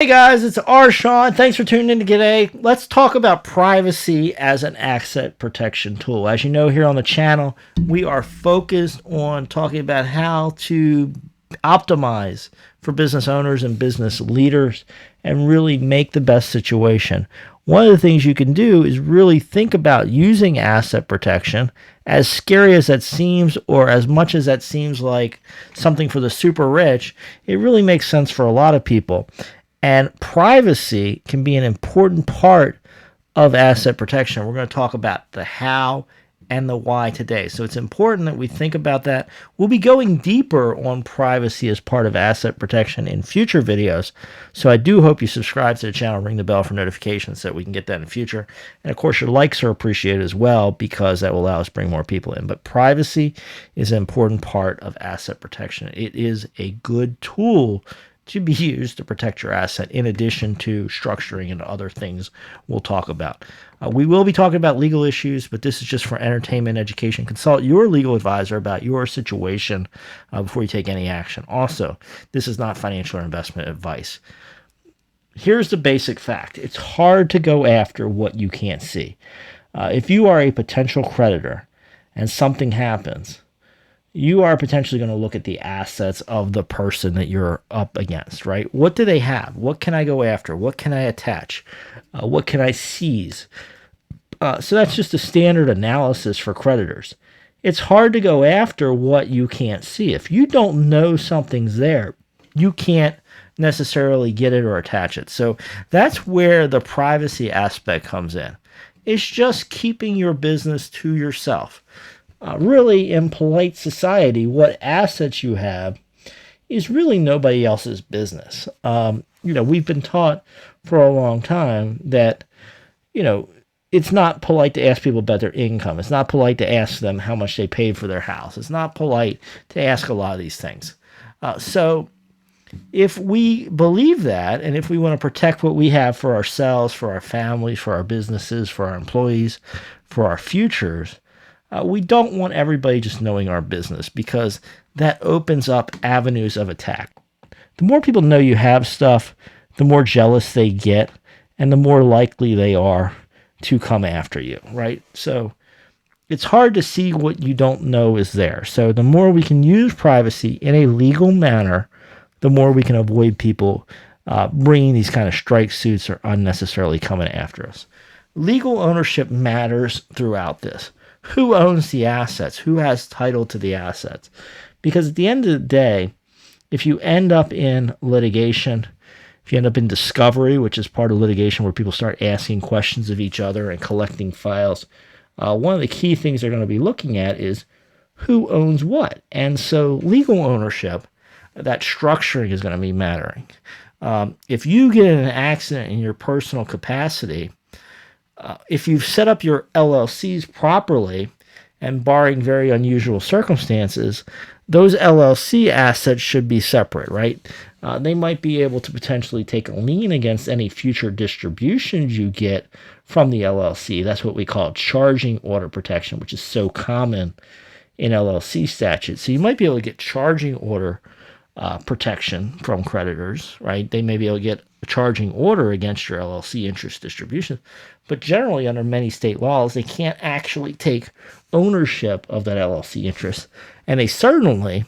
Hey guys, it's Shawn. Thanks for tuning in today. Let's talk about privacy as an asset protection tool. As you know, here on the channel, we are focused on talking about how to optimize for business owners and business leaders and really make the best situation. One of the things you can do is really think about using asset protection, as scary as that seems, or as much as that seems like something for the super rich. It really makes sense for a lot of people. And privacy can be an important part of asset protection. We're going to talk about the how and the why today. So it's important that we think about that. We'll be going deeper on privacy as part of asset protection in future videos. So I do hope you subscribe to the channel, ring the bell for notifications so that we can get that in the future. And of course, your likes are appreciated as well because that will allow us to bring more people in. But privacy is an important part of asset protection. It is a good tool to be used to protect your asset in addition to structuring and other things we'll talk about. We will be talking about legal issues, but this is just for entertainment, education. Consult your legal advisor about your situation before you take any action. Also, this is not financial or investment advice. Here's the basic fact. It's hard to go after what you can't see. If you are a potential creditor and something happens, you are potentially going to look at the assets of the person that you're up against, right? What do they have? What can I go after? What can I attach? What can I seize? So that's just a standard analysis for creditors. It's hard to go after what you can't see. If you don't know something's there, you can't necessarily get it or attach it. So that's where the privacy aspect comes in. It's just keeping your business to yourself. Really, in polite society, what assets you have is really nobody else's business. We've been taught for a long time that, it's not polite to ask people about their income. It's not polite to ask them how much they paid for their house. It's not polite to ask a lot of these things. So if we believe that, and if we want to protect what we have for ourselves, for our families, for our businesses, for our employees, for our futures, we don't want everybody just knowing our business because that opens up avenues of attack. The more people know you have stuff, the more jealous they get, and the more likely they are to come after you, right? So it's hard to see what you don't know is there. So the more we can use privacy in a legal manner, the more we can avoid people bringing these kind of strike suits or unnecessarily coming after us. Legal ownership matters throughout this. Who owns the assets? Who has title to the assets? Because at the end of the day, if you end up in litigation, if you end up in discovery, which is part of litigation where people start asking questions of each other and collecting files, one of the key things they're going to be looking at is who owns what. And so legal ownership, that structuring is going to be mattering. If you get in an accident in your personal capacity, if you've set up your LLCs properly and barring very unusual circumstances, those LLC assets should be separate, right? They might be able to potentially take a lien against any future distributions you get from the LLC. That's what we call charging order protection, which is so common in LLC statutes. So you might be able to get charging order protection from creditors, right? They may be able to get a charging order against your LLC interest distribution, but generally under many state laws, they can't actually take ownership of that LLC interest. And they certainly,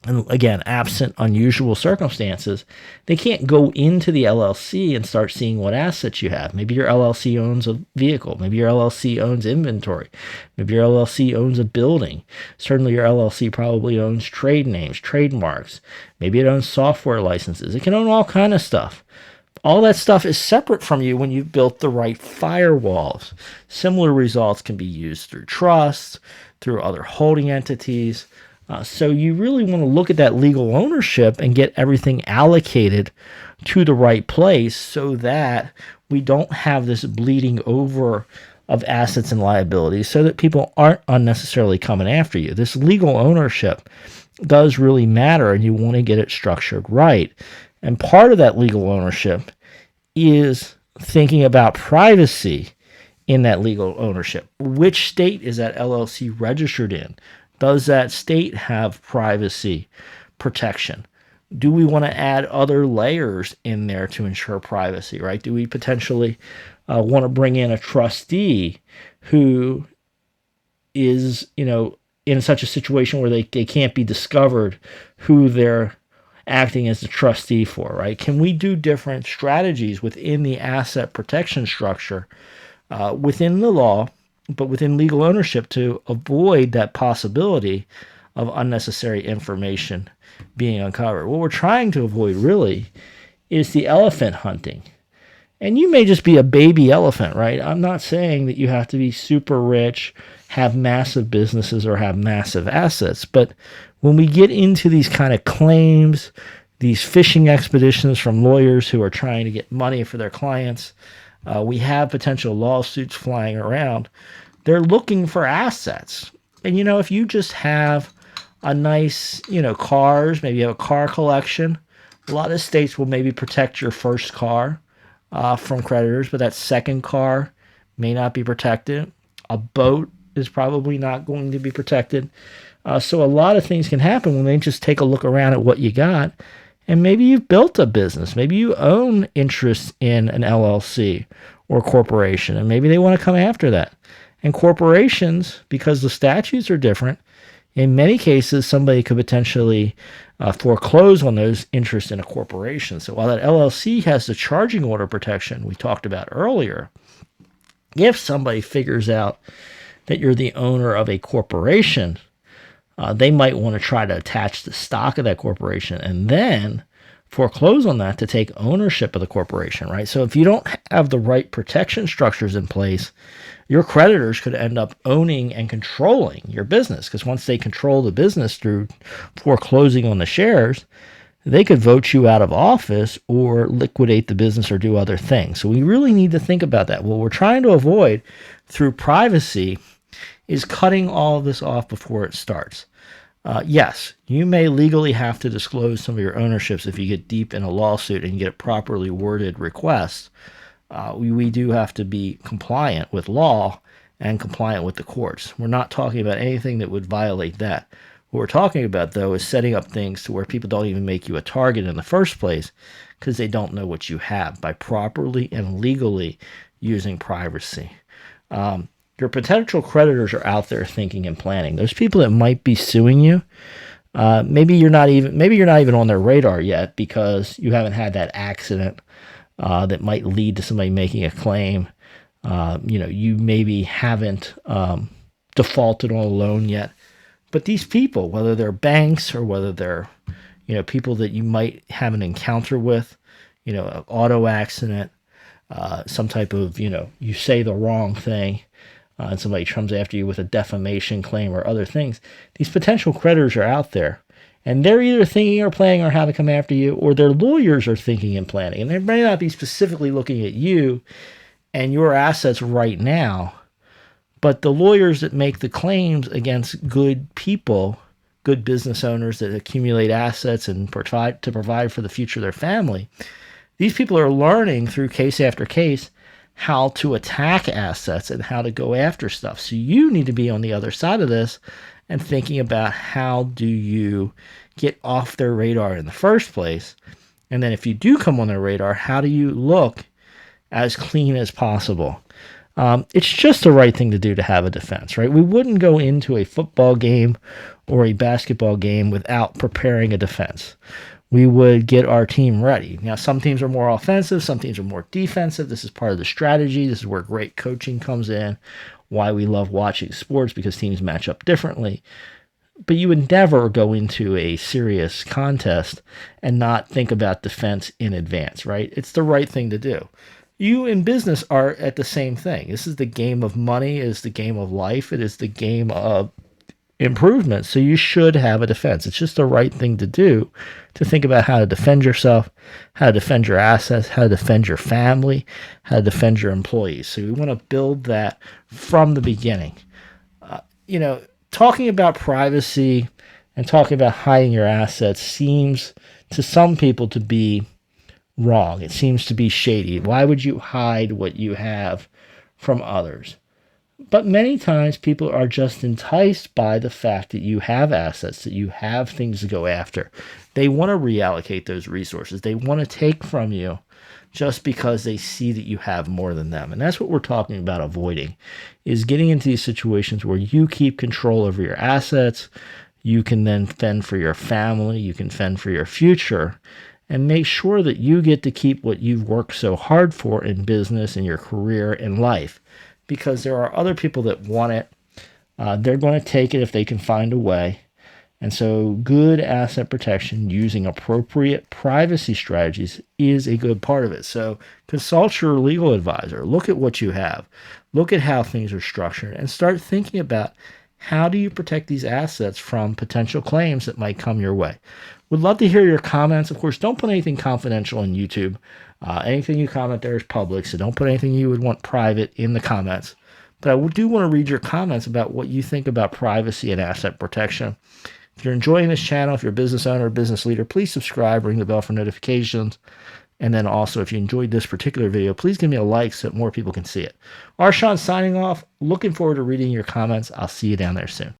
and again, absent unusual circumstances, they can't go into the LLC and start seeing what assets you have. Maybe your LLC owns a vehicle. Maybe your LLC owns inventory. Maybe your LLC owns a building. Certainly your LLC probably owns trade names, trademarks. Maybe it owns software licenses. It can own all kind of stuff. All that stuff is separate from you when you've built the right firewalls. Similar results can be used through trusts, through other holding entities. So you really want to look at that legal ownership and get everything allocated to the right place so that we don't have this bleeding over of assets and liabilities so that people aren't unnecessarily coming after you. This legal ownership does really matter, and you want to get it structured right. And part of that legal ownership is thinking about privacy in that legal ownership. Which state is that LLC registered in? Does that state have privacy protection? Do we want to add other layers in there to ensure privacy, right? Do we potentially want to bring in a trustee who is, in such a situation where they can't be discovered who they're acting as the trustee for, right? Can we do different strategies within the asset protection structure, within the law, but within legal ownership to avoid that possibility of unnecessary information being uncovered? What we're trying to avoid really is the elephant hunting. And you may just be a baby elephant, right? I'm not saying that you have to be super rich, have massive businesses, or have massive assets. But when we get into these kind of claims, these fishing expeditions from lawyers who are trying to get money for their clients, we have potential lawsuits flying around. They're looking for assets. And, if you just have a nice, cars, maybe you have a car collection, a lot of states will maybe protect your first car from creditors, but that second car may not be protected. A boat is probably not going to be protected. So a lot of things can happen when they just take a look around at what you got. And maybe you've built a business. Maybe you own interests in an LLC or corporation, and maybe they want to come after that. And corporations, because the statutes are different, in many cases, somebody could potentially foreclose on those interests in a corporation. So while that LLC has the charging order protection we talked about earlier, if somebody figures out that you're the owner of a corporation, they might want to try to attach the stock of that corporation and then foreclose on that to take ownership of the corporation, right? So if you don't have the right protection structures in place, your creditors could end up owning and controlling your business, because once they control the business through foreclosing on the shares, they could vote you out of office or liquidate the business or do other things. So we really need to think about that. What we're trying to avoid through privacy is cutting all of this off before it starts. Yes, you may legally have to disclose some of your ownerships if you get deep in a lawsuit and you get a properly worded request. We do have to be compliant with law and compliant with the courts. We're not talking about anything that would violate that. What we're talking about, though, is setting up things to where people don't even make you a target in the first place because they don't know what you have, by properly and legally using privacy. Your potential creditors are out there thinking and planning. Those people that might be suing you, maybe you're not even on their radar yet because you haven't had that accident that might lead to somebody making a claim. You maybe haven't defaulted on a loan yet. But these people, whether they're banks or whether they're, people that you might have an encounter with, an auto accident, some type of, you say the wrong thing, and somebody comes after you with a defamation claim or other things, these potential creditors are out there. And they're either thinking or planning on how to come after you, or their lawyers are thinking and planning. And they may not be specifically looking at you and your assets right now, but the lawyers that make the claims against good people, good business owners that accumulate assets and provide for the future of their family, these people are learning through case after case how to attack assets and how to go after stuff. So you need to be on the other side of this and thinking about how do you get off their radar in the first place. And then if you do come on their radar, how do you look as clean as possible? It's just the right thing to do to have a defense, right? We wouldn't go into a football game or a basketball game without preparing a defense. We would get our team ready. Now, some teams are more offensive, some teams are more defensive. This is part of the strategy. This is where great coaching comes in, why we love watching sports, because teams match up differently. But you would never go into a serious contest and not think about defense in advance, right? It's the right thing to do. You in business are at the same thing. This is the game of money. It is the game of life. It is the game of improvement. So you should have a defense. It's just the right thing to do, to think about how to defend yourself, how to defend your assets, how to defend your family, how to defend your employees. So we want to build that from the beginning. Talking about privacy and talking about hiding your assets seems to some people to be wrong. It seems to be shady. Why would you hide what you have from others? But many times people are just enticed by the fact that you have assets, that you have things to go after. They want to reallocate those resources. They want to take from you just because they see that you have more than them. And that's what we're talking about avoiding, is getting into these situations where you keep control over your assets. You can then fend for your family. You can fend for your future and make sure that you get to keep what you've worked so hard for in business, in your career, in life, because there are other people that want it. They're going to take it if they can find a way. And so good asset protection using appropriate privacy strategies is a good part of it. So consult your legal advisor. Look at what you have. Look at how things are structured and start thinking about how do you protect these assets from potential claims that might come your way. Would love to hear your comments. Of course, don't put anything confidential on YouTube. Anything you comment there is public, so don't put anything you would want private in the comments. But I do want to read your comments about what you think about privacy and asset protection. If you're enjoying this channel, if you're a business owner or business leader, please subscribe, ring the bell for notifications. And then also, if you enjoyed this particular video, please give me a like so that more people can see it. Shawn signing off. Looking forward to reading your comments. I'll see you down there soon.